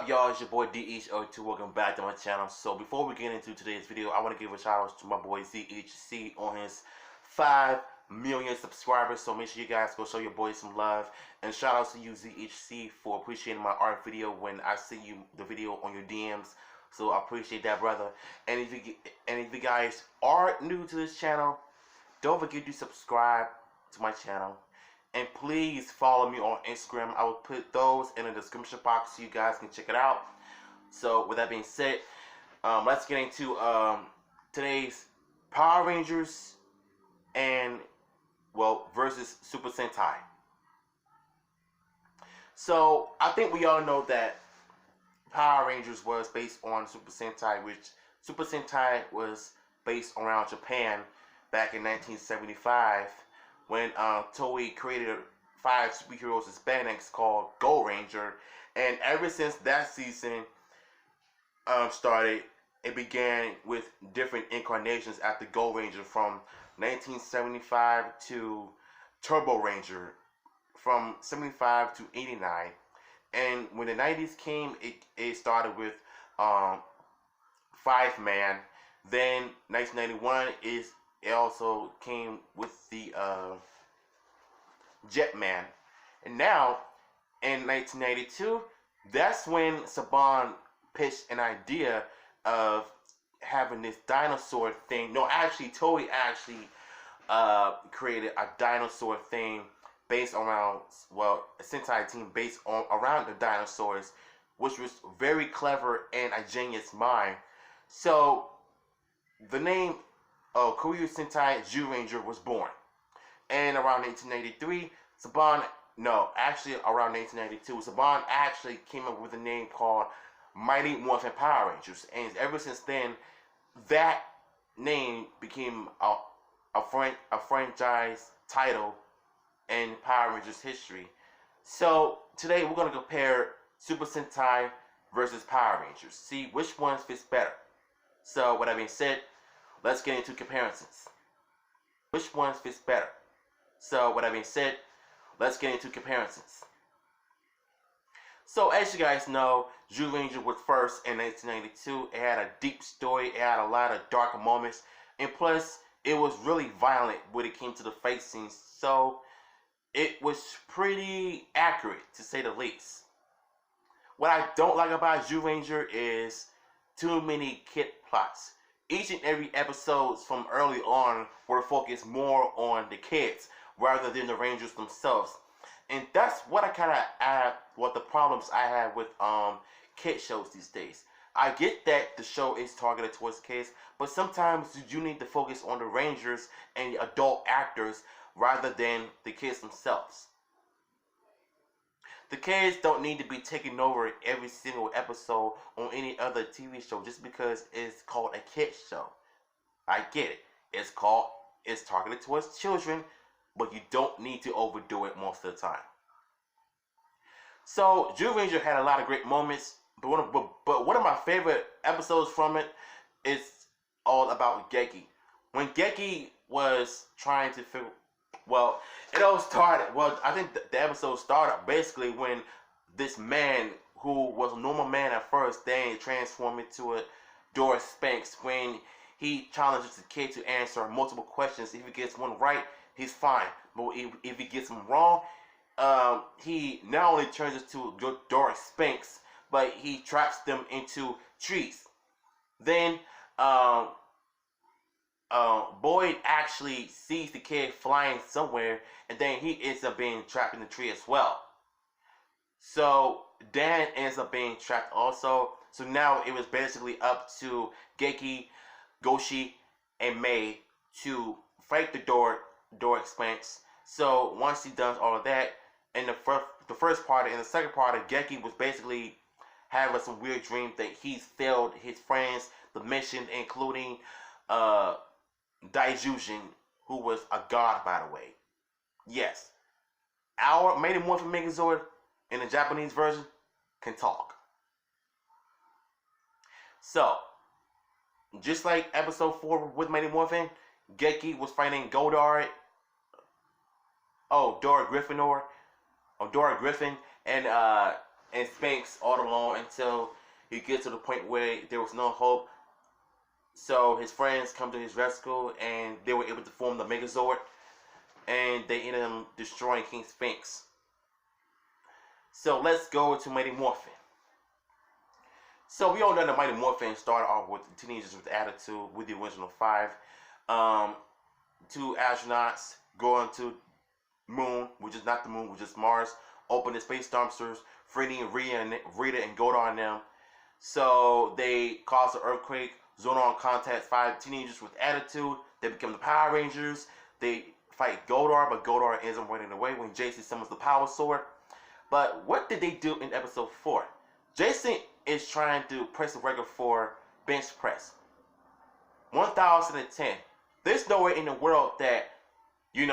up, y'all? It's your boy DH02. Welcome back to my channel. So before we get into today's video, I want to give a shout out to my boy ZHC on his 5 million subscribers. So make sure you guys go show your boy some love. And shout out to you, ZHC, for appreciating my art video when I see you the video on your DMs. So I appreciate that, brother. And if you guys are new to this channel, don't forget to subscribe to my channel. And please follow me on Instagram. I will put those in the description box so you guys can check it out. So with that being said, let's get into today's Power Rangers and, well, versus Super Sentai. So I think we all know that Power Rangers was based on Super Sentai, which Super Sentai was based around Japan back in 1975. When Toei created 5 superheroes Hispanics called Gold Ranger, and ever since that season started, it began with different incarnations after Gold Ranger from 1975 to Turbo Ranger from 75 to 89, and when the 90s came, it started with 5-Man. Then 1991 it also came with the Jetman. And now, in 1992, that's when Saban pitched an idea of having this dinosaur thing. No, actually, Toei actually created a dinosaur thing based around, well, a Sentai team based on around the dinosaurs, which was very clever and a genius mind. So, the name Korea Sentai Zyuranger was born. And around 1983, around 1992, Saban actually came up with a name called Mighty Morphin Power Rangers. And ever since then, that name became a franchise title in Power Rangers history. So today we're going to compare Super Sentai versus Power Rangers. See which one fits better. So with that being said, let's get into comparisons. Which one fits better? So, with that being said, let's get into comparisons. So, as you guys know, Zyuranger was first in 1992. It had a deep story. It had a lot of dark moments. And plus, it was really violent when it came to the fight scenes. So, it was pretty accurate, to say the least. What I don't like about Zyuranger is too many kid plots. Each and every episode from early on were focused more on the kids rather than the Rangers themselves. And that's what the problems I have with kid shows these days. I get that the show is targeted towards kids, but sometimes you need to focus on the Rangers and the adult actors rather than the kids themselves. The kids don't need to be taking over every single episode on any other TV show just because it's called a kids show. I get it. It's targeted towards children, but you don't need to overdo it most of the time. So, Zyuranger had a lot of great moments, but one of my favorite episodes from it is all about Geki. When Geki was trying to figure... Well, it all started... Well, I think the episode started basically when this man, who was a normal man at first, then he transformed into a Doris Spanx. When he challenges the kid to answer multiple questions, if he gets one right, he's fine. But if he gets them wrong, he not only turns into Doris Spanx, but he traps them into trees. Then, Boyd actually sees the kid flying somewhere, and then he ends up being trapped in the tree as well. So Dan ends up being trapped also. So now it was basically up to Geki, Goshi, and May to fight the Door Expanse. So once he does all of that, in the first part and the second part of Geki was basically having some weird dream that he's failed his friends, the mission, including Daijujin, who was a god, by the way. Yes, our Mighty Morphin Megazord in the Japanese version can talk. So, just like episode 4 with Mighty Morphin, Geki was fighting Dora Griffin, and and Sphinx all alone until he gets to the point where there was no hope. So his friends come to his rescue, and they were able to form the Megazord, and they ended up destroying King Sphinx. So let's go to Mighty Morphin. So we all know that Mighty Morphin started off with Teenagers with Attitude with the original 5. Two astronauts going to Moon, which is not the Moon, which is Mars, open the space dumpsters, freeing Rita and Godar and them. So they cause an earthquake. Zonon contacts 5 teenagers with attitude. They become the Power Rangers. They fight Godar, but Godar ends up running away when Jason summons the Power Sword. But what did they do in episode 4? Jason is trying to press the record for bench press. 1,010. There's no way in the world that, he's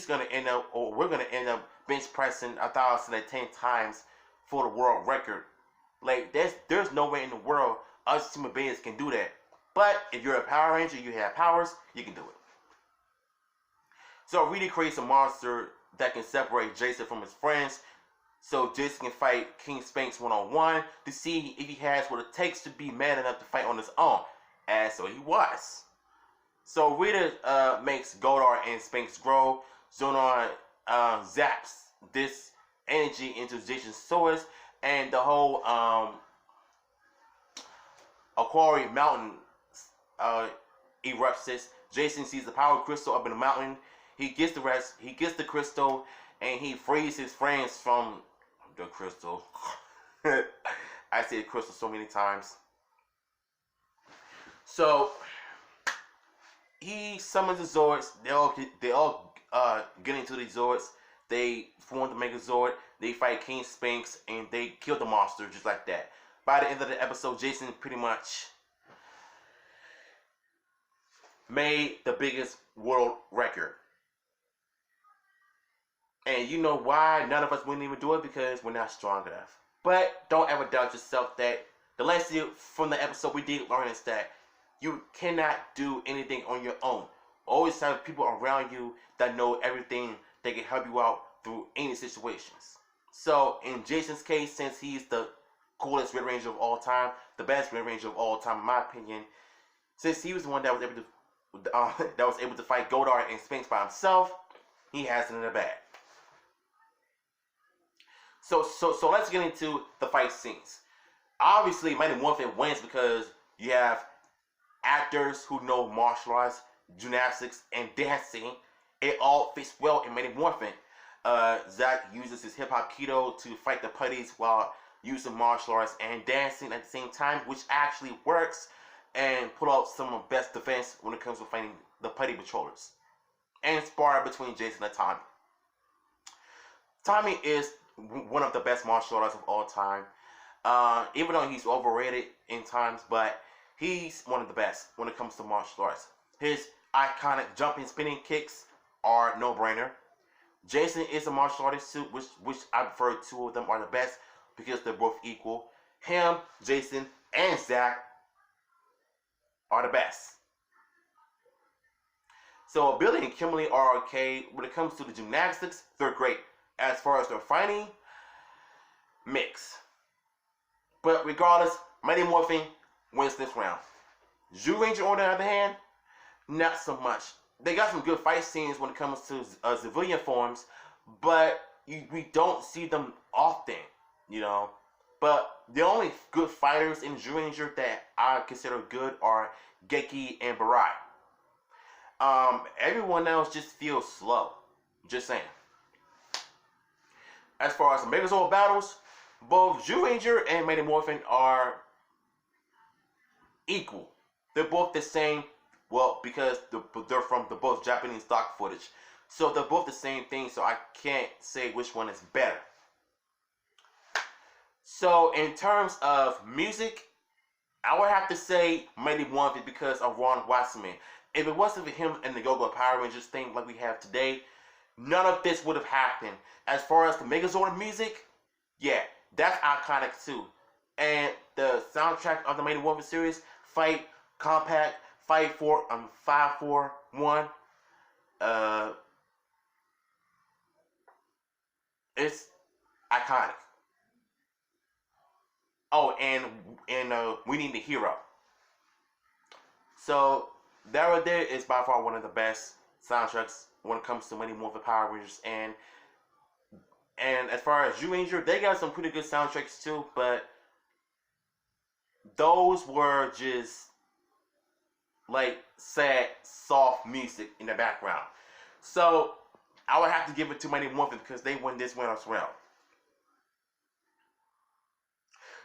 gonna end up, or we're gonna end up bench pressing 1,010 times for the world record. Like, there's no way in the world us human beings can do that. But if you're a Power Ranger, you have powers, you can do it. So it really creates a monster that can separate Jason from his friends, so Jason can fight King Sphinx one-on-one to see if he has what it takes to be man enough to fight on his own. And so he was. So Rita makes Godar and Sphinx grow. Zonon zaps this energy into Jason's source, and the whole Aquari Mountain erupts. Jason sees the power crystal up in the mountain. He gets the crystal, and he frees his friends from the crystal. I said crystal so many times. So he summons the Zords. They all get into the Zords. They form the Megazord. They fight King Sphinx, and they kill the monster just like that. By the end of the episode, Jason pretty much made the biggest world record. And you know why none of us wouldn't even do it? Because we're not strong enough. But don't ever doubt yourself. That the lesson from the episode we did learn is that you cannot do anything on your own. Always have people around you that know everything, that can help you out through any situations. So in Jason's case, since he's the coolest Red Ranger of all time, the best Red Ranger of all time in my opinion, since he was the one that was able to fight Godar and Sphinx by himself, he has it in the bag. So let's get into the fight scenes. Obviously, Mighty Morphin wins because you have actors who know martial arts, gymnastics, and dancing. It all fits well in Mighty Morphin. Zack uses his hip-hop Kido to fight the putties while using martial arts and dancing at the same time, which actually works and put out some of the best defense when it comes to fighting the putty patrollers. And spar between Jason and Tommy. Tommy is one of the best martial artists of all time. Even though he's overrated in times, but he's one of the best when it comes to martial arts. His iconic jumping, spinning kicks are no-brainer. Jason is a martial artist too, which I prefer. Two of them are the best because they're both equal. Him, Jason, and Zack are the best. So Billy and Kimberly are okay. When it comes to the gymnastics, they're great. As far as their fighting, mix. But regardless, Mighty Morphin wins this round. Zyuranger, on the other hand, not so much. They got some good fight scenes when it comes to civilian forms, but we don't see them often, But the only good fighters in Zyuranger that I consider good are Geki and Barai. Everyone else just feels slow. Just saying. As far as the Megazord battles, both Zyuranger and Mighty Morphin are equal. They're both the same, well, because they're from the both Japanese stock footage. So they're both the same thing, so I can't say which one is better. So in terms of music, I would have to say Mighty Morphin because of Ron Wasserman. If it wasn't for him and the Go-Go Power Rangers thing like we have today, none of this would have happened. As far as the Megazord music, yeah, that's iconic too. And the soundtrack of the Mighty Morphin series, Fight, Compact, Fight for 541. It's iconic. Oh, and we need the hero. So that right there is by far one of the best soundtracks when it comes to many more of the Power Rangers. And as far as Zyuranger, they got some pretty good soundtracks too, but those were just like sad, soft music in the background. So I would have to give it to Mighty Morphin because they won this one as well.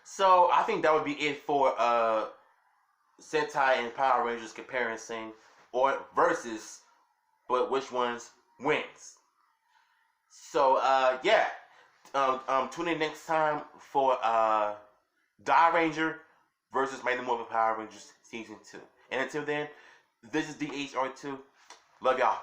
So I think that would be it for Sentai and Power Rangers comparison or versus, but which ones wins. So yeah, tune in next time for Zyuranger versus Mighty Morphin Power Rangers Season 2. And until then, this is DHR2. Love y'all.